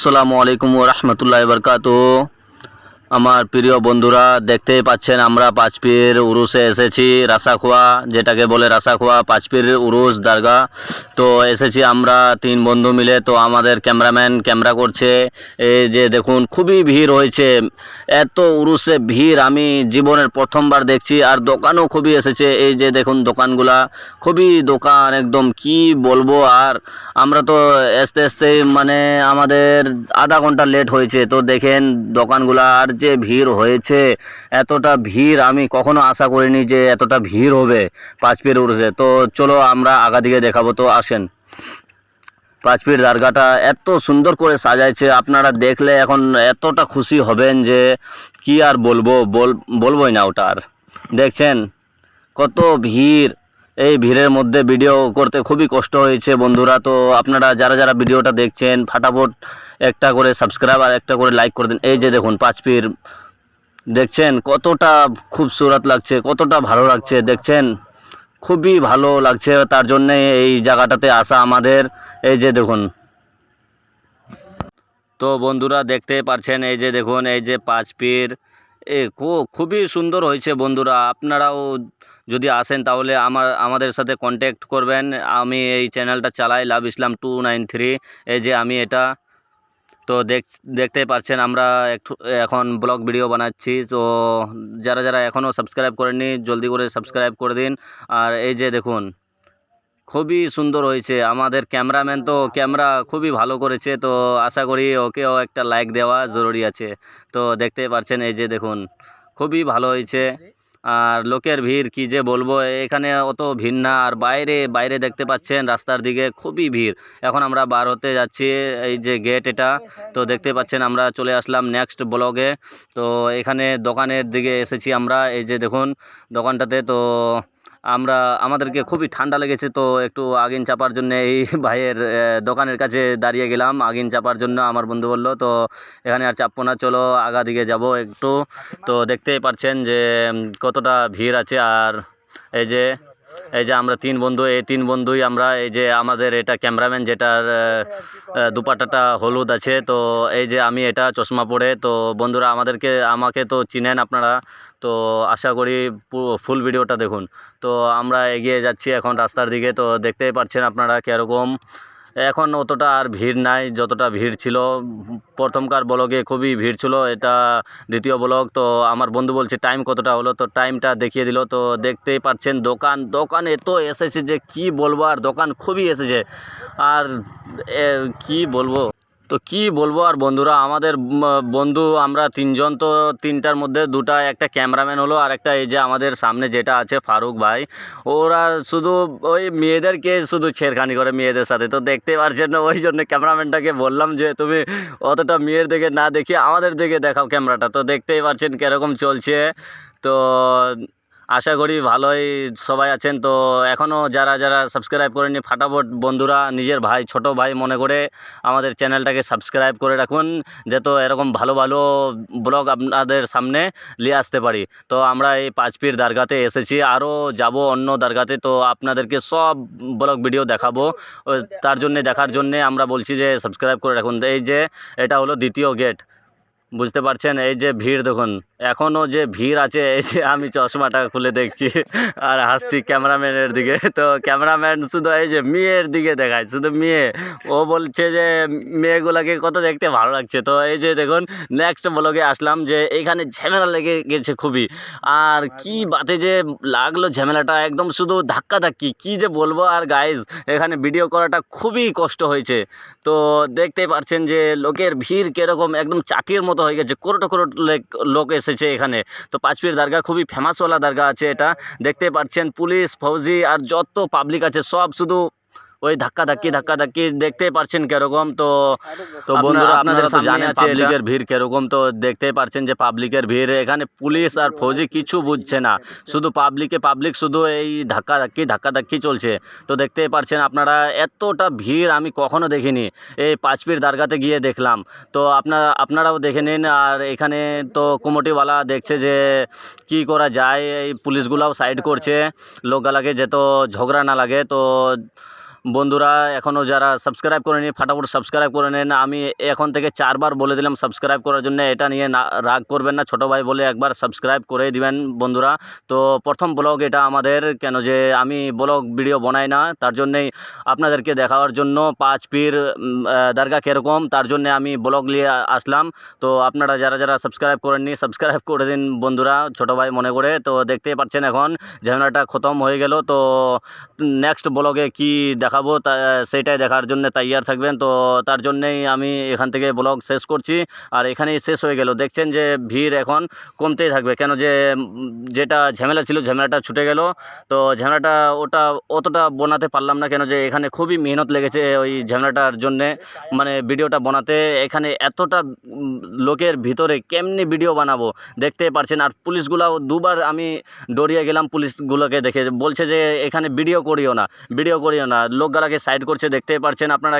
আসসালামু আলাইকুম ওয়া রাহমাতুল্লাহি ওয়া বারাকাতুহু। আমার প্রিয় বন্ধুরা, দেখতেই পাচ্ছেন আমরা পাঁচপীর উরুসে এসেছি। রাসাখোয়া, যেটাকে বলে রাসাখোয়া পাঁচপীর উরুস দরগা। তো এসেছি আমরা তিন বন্ধু মিলে। তো আমাদের ক্যামেরাম্যান ক্যামেরা করছে। এই যে দেখুন, খুবই ভিড় হয়েছে। এত উরুসে ভিড় আমি জীবনের প্রথমবার দেখছি। আর দোকানও খুবই এসেছে। এই যে দেখুন দোকানগুলা, খুবই দোকান একদম কি বলবো। আর আমরা তো আসতে আসতে মানে আমাদের আধা ঘন্টা লেট হয়েছে। তো দেখেন দোকানগুলা, আর যে ভিড় হয়েছে, এতটা ভিড় আমি কখনো আশা করিনি যে এতটা ভিড় হবে পাঁচপীর উরুসে। তো চলো আমরা আগা দিকে দেখাবো। তো আসেন, পাঁচপীর দরগাটা এত সুন্দর করে সাজাইছে, আপনারা দেখলে এখন এতটা খুশি হবেন যে কি আর বলবো, বলবোই না ওটা। আর দেখছেন কত ভিড়। এই ভিড়ের মধ্যে ভিডিও করতে খুবই কষ্ট হয়েছে বন্ধুরা। তো আপনারা যারা যারা ভিডিওটা দেখছেন, ফাটাফট একটা করে সাবস্ক্রাইব আর একটা করে লাইক করে দিন। এই যে দেখুন পাঁচপীর, দেখছেন কতটা খুবসুরত লাগছে, কতটা ভালো লাগছে। দেখছেন খুবই ভালো লাগছে, তার জন্যে এই জায়গাটাতে আসা আমাদের। এই যে দেখুন, তো বন্ধুরা দেখতে পারছেন, এই যে দেখুন, এই যে পাঁচপীর খুবই সুন্দর হয়েছে বন্ধুরা। আপনারাও যদি আসেন তাহলে আমাদের সাথে কন্ট্যাক্ট করবেন। আমি এই চ্যানেলটা চালাই, লাভ ইসলাম 293। এই যে আমি এটা, তো দেখতে পারছেন আমরা একটু এখন ব্লগ ভিডিও বানাচ্ছি। তো যারা যারা এখনও সাবস্ক্রাইব করেননি জলদি করে সাবস্ক্রাইব করে দিন। আর এই যে দেখুন, খুবই সুন্দর হয়েছে। আমাদের ক্যামেরাম্যান তো ক্যামেরা খুবই ভালো করেছে। তো আশা করি ওকেও একটা লাইক দেওয়া জরুরি আছে। তো দেখতে পাচ্ছেন, এই যে দেখুন খুবই ভালো হয়েছে। আর লোকের ভিড় কি যে বলবো, এখানে অত ভিড় না। আর বাইরে বাইরে দেখতে পাচ্ছেন রাস্তার দিকে খুবই ভিড়। এখন আমরা বার হতে যাচ্ছি, এই যে গেট এটা। তো দেখতে পাচ্ছেন আমরা চলে আসলাম নেক্সট ব্লগে। তো এখানে দোকানের দিকে এসেছি আমরা। এই যে দেখুন দোকানটাতে, তো আমাদেরকে খুবই ঠান্ডা লেগেছে। তো একটু আগুন চাপার জন্য এই ভাইয়ের দোকানের কাছে দাঁড়িয়ে গেলাম আগুন চাপার জন্য। আমার বন্ধু বলল তো এখানে আর চাপবো না, চলো আগা দিকে যাব একটু। তো দেখতেই পাচ্ছেন যে কতটা ভিড় আছে। আর এই যে আমরা তিন বন্ধু, এই তিন বন্ধুই আমরা। এই যে আমাদের এটা ক্যামেরাম্যান, যেটার দুপাট্টাটা হলুদ আছে। তো এই যে আমি এটা চশমা পরে। তো বন্ধুরা আমাকে তো চিনেন আপনারা। তো আশা করি ফুল ভিডিওটা দেখুন। তো আমরা এগিয়ে যাচ্ছি এখন রাস্তার দিকে। তো দেখতেই পাচ্ছেন আপনারা কীরকম। এখন অতটা আর ভিড় নাই যতটা ভিড় ছিল প্রথমকার ব্লগে। খুবই ভিড় ছিল। এটা দ্বিতীয় ব্লগ। তো আমার বন্ধু বলছে টাইম কতটা হলো, তো টাইমটা দেখিয়ে দিল। তো দেখতেই পাচ্ছেন দোকান এত এসেছে যে কি বলবো। আর দোকান খুবই এসেছে। আর কি বলবো, তো কি বলবো আর বন্ধুরা, আমাদের বন্ধু আমরা তিনজন। তো তিনটার মধ্যে দুটা, একটা ক্যামেরাম্যান হলো, আর একটা এই যে আমাদের সামনে যেটা আছে ফারুক ভাই। ওরা শুধু ওই মেয়েদেরকে শুধু ছেড়খানি করে মেয়েদের সাথে। তো দেখতে পারছেন না, ওই জন্য ক্যামেরাম্যানটাকে বললাম যে তুমি অতটা মেয়ের দিকে না দেখিয়ে আমাদের দিকে দেখাও ক্যামেরাটা। তো দেখতেই পারছেন কীরকম চলছে। তো আশা করি ভালোই সবাই আছেন। তো এখনও যারা যারা সাবস্ক্রাইব করেনি, ফাটাফট বন্ধুরা নিজের ভাই, ছোট ভাই মনে করে আমাদের চ্যানেলটাকে সাবস্ক্রাইব করে রাখুন, যাতে এরকম ভালো ভালো ব্লগ আপনাদের সামনে নিয়ে আসতে পারি। তো আমরা এই পাঁচপীর দরগাতে এসেছি, আরও যাব অন্য দরগাতে। তো আপনাদেরকে সব ব্লগ ভিডিও দেখাবো। দেখার জন্যে আমরা বলছি যে সাবস্ক্রাইব করে রাখুন। এই যে এটা হলো দ্বিতীয় গেট, বুঝতে পারছেন। এই যে ভিড় দেখুন, এখনও যে ভিড় আছে। এই যে আমি চশমাটা খুলে দেখছি আর হাসছি ক্যামেরাম্যানের দিকে। তো ক্যামেরাম্যান শুধু এই যে মেয়ের দিকে দেখায়, শুধু মেয়ে। ও বলছে যে মেয়েগুলোকে কত দেখতে ভালো লাগছে। তো এই যে দেখুন নেক্সট ব্লগে আসলাম যে এইখানে ঝামেলা লেগে গেছে খুবই। আর কি বাতে যে লাগলো ঝামেলাটা, একদম শুধু ধাক্কাধাক্কি, কি যে বলবো। আর গাইজ এখানে ভিডিও করাটা খুবই কষ্ট হয়েছে। তো দেখতে পাচ্ছেন যে লোকের ভিড় কীরকম, একদম চাকির মতো হয়ে গেছে। কোরটো লোক এসেছে এখানে। তো পাঁচপীর দরগা খুবই ফেমাসওয়ালা দরগা আছে এটা। দেখতে পাচ্ছেন পুলিশ, ফৌজি আর যত পাবলিক আছে সব শুধু ওই ধাক্কাধাক্কি দেখতে পাচ্ছেন কীরকম। তো বন্ধুরা আপনারা তো জানেন পাবলিকের ভিড় কীরকম। তো দেখতেই পাচ্ছেন যে পাবলিকের ভিড়, এখানে পুলিশ আর ফৌজি কিছু বুঝছে না, শুধু পাবলিক শুধু এই ধাক্কাধাক্কি চলছে। তো দেখতেই পাচ্ছেন আপনারা, এতটা ভিড় আমি কখনো দেখিনি। এই পাঁচপীর দরগাতে গিয়ে দেখলাম। তো আপনারাও দেখে নিন। আর এখানে তো কমিটিওয়ালা দেখছে যে কি করা যায়, এই পুলিশগুলাও সাইড করছে লোকগুলাকে, যেত ঝগড়া না লাগে। তো বন্ধুরা এখনও যারা সাবস্ক্রাইব করেনি ফাটাফট সাবস্ক্রাইব করে নেন। আমি এখন থেকে 4 বার বলে দিলাম সাবস্ক্রাইব করার জন্য, এটা নিয়ে না রাগ করবেন না, ছোটো ভাই বলে একবার সাবস্ক্রাইব করে দিবেন বন্ধুরা। তো প্রথম ব্লগ এটা আমাদের, কেন যে আমি ব্লগ ভিডিও বানাই না, তার জন্যেই আপনাদেরকে দেখাওয়ার জন্য পাঁচ পীর দরগা কীরকম তার জন্যে আমি ব্লগ নিয়ে আসলাম। তো আপনারা যারা যারা সাবস্ক্রাইব করেননি সাবস্ক্রাইব করে দিন বন্ধুরা, ছোটো ভাই মনে করে। তো দেখতেই পাচ্ছেন এখন ঝামেলাটা খতম হয়ে গেল। তো নেক্সট ব্লগে কি দেখাবো তা সেইটাই দেখার জন্য তৈয়ার থাকবেন। তো তার জন্যেই আমি এখান থেকে ব্লগ শেষ করছি, আর এখানেই শেষ হয়ে গেল। দেখছেন যে ভিড় এখন কমতেই থাকবে, কেন যে যেটা ঝামেলা ছিল ঝামেলাটা ছুটে গেল। তো ঝামেলাটা ওটা অতটা বানাতে পারলাম না, কেন যে এখানে খুবই মেহনত লেগেছে ওই ঝামেলাটার জন্যে, মানে ভিডিওটা বানাতে। এখানে এতটা লোকের ভিতরে কেমনি ভিডিও বানাবো দেখতেই পারছেন। আর পুলিশগুলাও দুবার আমি ডরিয়ে গেলাম, পুলিশগুলোকে দেখে বলছে যে এখানে ভিডিও করিও না, ভিডিও করিও না, লোকগুলাকে সাইড করছে দেখতেই পারছেন আপনারা।